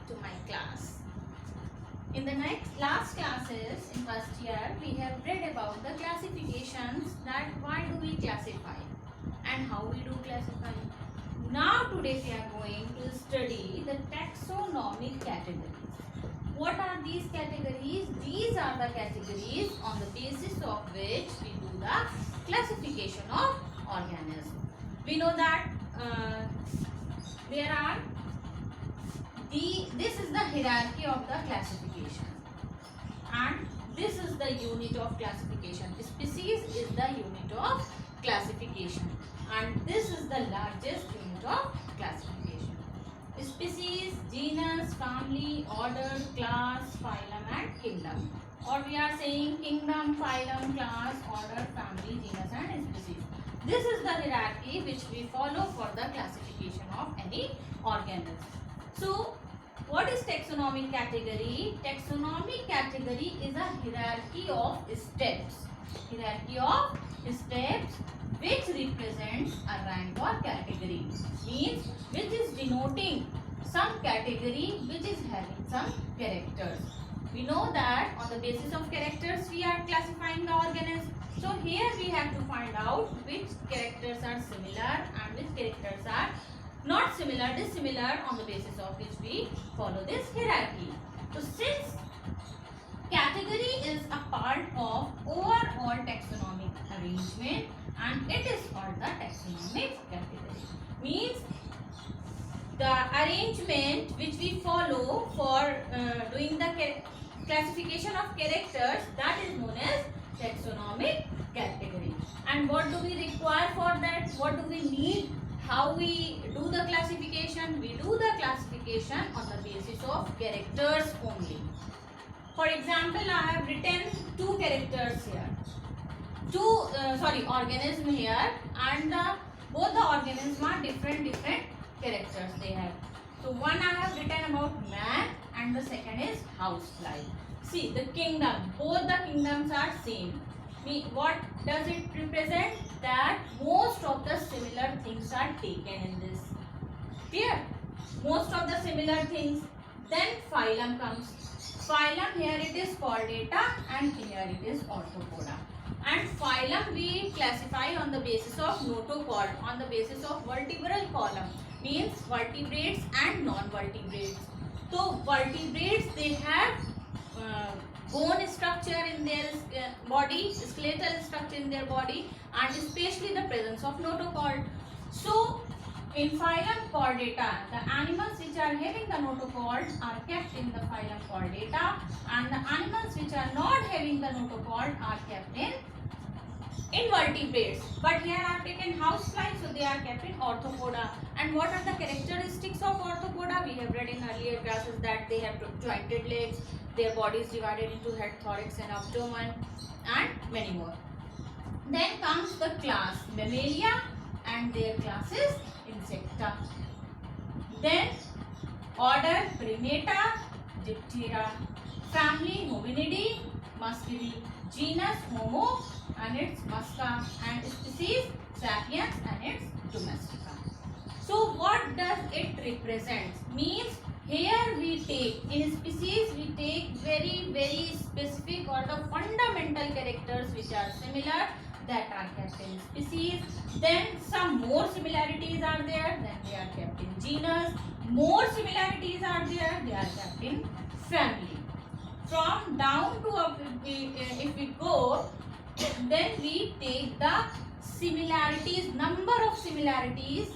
to my class. In the last classes in first year, we have read about the classifications, that why do we classify and how we do classify. Now today we are going to study the taxonomic categories. What are these categories? These are the categories on the basis of which we do the classification of organisms. We know that this is the hierarchy of the classification, and this is the unit of classification. Species is the unit of classification, and this is the largest unit of classification. Species, genus, family, order, class, phylum and kingdom. Or we are saying kingdom, phylum, class, order, family, genus and species. This is the hierarchy which we follow for the classification of any organism. So, what is taxonomic category? Taxonomic category is a hierarchy of steps. Hierarchy of steps which represents a rank or category. Means which is denoting some category which is having some characters. We know that on the basis of characters we are classifying the organism. So here we have to find out which characters are similar and which characters are not similar, dissimilar, on the basis of which we follow this hierarchy. So since category is a part of overall taxonomic arrangement and it is called the taxonomic category. Means the arrangement which we follow for doing the classification of characters, that is known as taxonomic category. And what do we require for that? What do we need? How we do the classification? We do the classification on the basis of characters only. For example, I have written two characters here. Organism here, and both the organisms are different characters they have. So one I have written about man and the second is housefly. See the kingdom, both the kingdoms are same. What does it represent? That most of the similar things are taken in this. Clear? Most of the similar things. Then phylum comes. Phylum, here it is Chordata and here it is Orthopoda. And phylum we classify on the basis of notochord, on the basis of vertebral column. Means vertebrates and non-vertebrates. So vertebrates, they have bone structure in their body, skeletal structure in their body, and especially the presence of notochord. So in phylum Chordata, the animals which are having the notochord are kept in the phylum Chordata, and the animals which are not having the notochord are kept in invertebrates. But here I have taken housefly, so they are kept in Orthopoda. And what are the characteristics of Orthopoda? We have read in earlier classes that they have jointed legs, their body is divided into head, thorax and abdomen, and many more. Then comes the class Mammalia and their classes Insecta. Then order Primata, Diptera, family Hominidae, Muscidae, genus Homo and its Musca, and species Sapiens and its Domestica. So what does it represent? Means here we take, in species we take very specific or the fundamental characters which are similar, that are kept in species. Then some more similarities are there, then they are kept in genus. More similarities are there, they are kept in family. From down to up, if we go, then we take the similarities, number of similarities.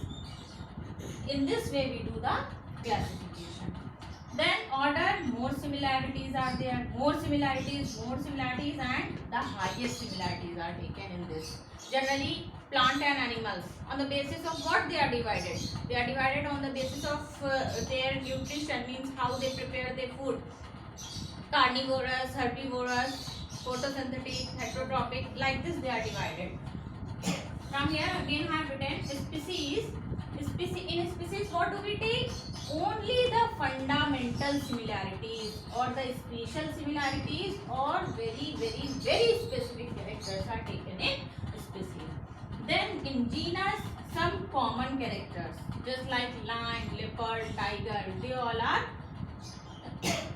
In this way we do the classification. Then order, more similarities are there, more similarities, and the highest similarities are taken in this. Generally plant and animals, on the basis of what they are divided? They are divided on the basis of their nutrition, means how they prepare their food. Carnivorous, herbivorous, photosynthetic, heterotrophic, like this they are divided. From here again I have written species. In species what do we take? Only the fundamental similarities or the spatial similarities or very specific characters are taken in species. Then in genus some common characters, just like lion, leopard, tiger, they all are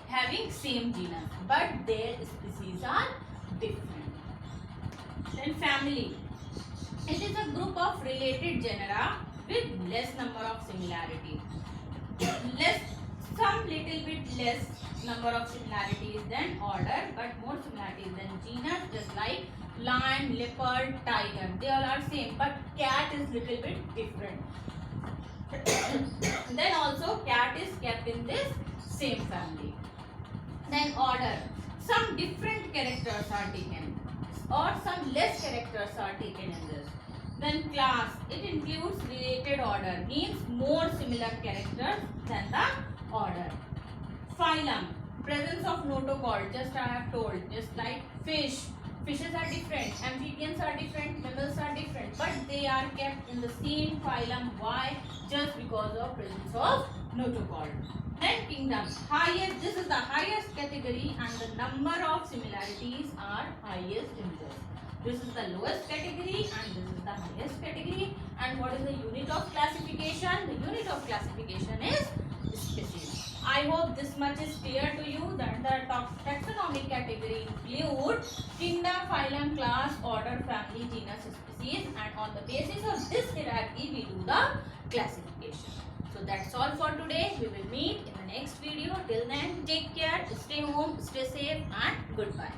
having same genus, but their species are different. Then family. It is a group of related genera with less number of similarity. Some little bit less number of similarities than order, but more similarities than genus, just like lion, leopard, tiger. They all are same, but cat is little bit different. Then also cat is kept in this same family. Then order. Some different characters are taken, or some less characters are taken in this. Then class. It includes related order, means more similar characters than the order. Phylum. Presence of notochord, just I have told, just like fish. Fishes are different, amphibians are different, mammals are different, but they are kept in the same phylum. Why? Just because of presence of notochord. Then kingdom. Highest, this is the highest category and the number of similarities are highest in this. This is the lowest category and this is the highest category. And what is the unit of classification? The unit of classification is species. I hope this much is clear to you that the taxonomic category include kingdom, phylum, class, order, family, genus, species, and on the basis of this hierarchy we do the classification. So that's all for today. We will meet in the next video. Till then, take care, stay home, stay safe, and goodbye.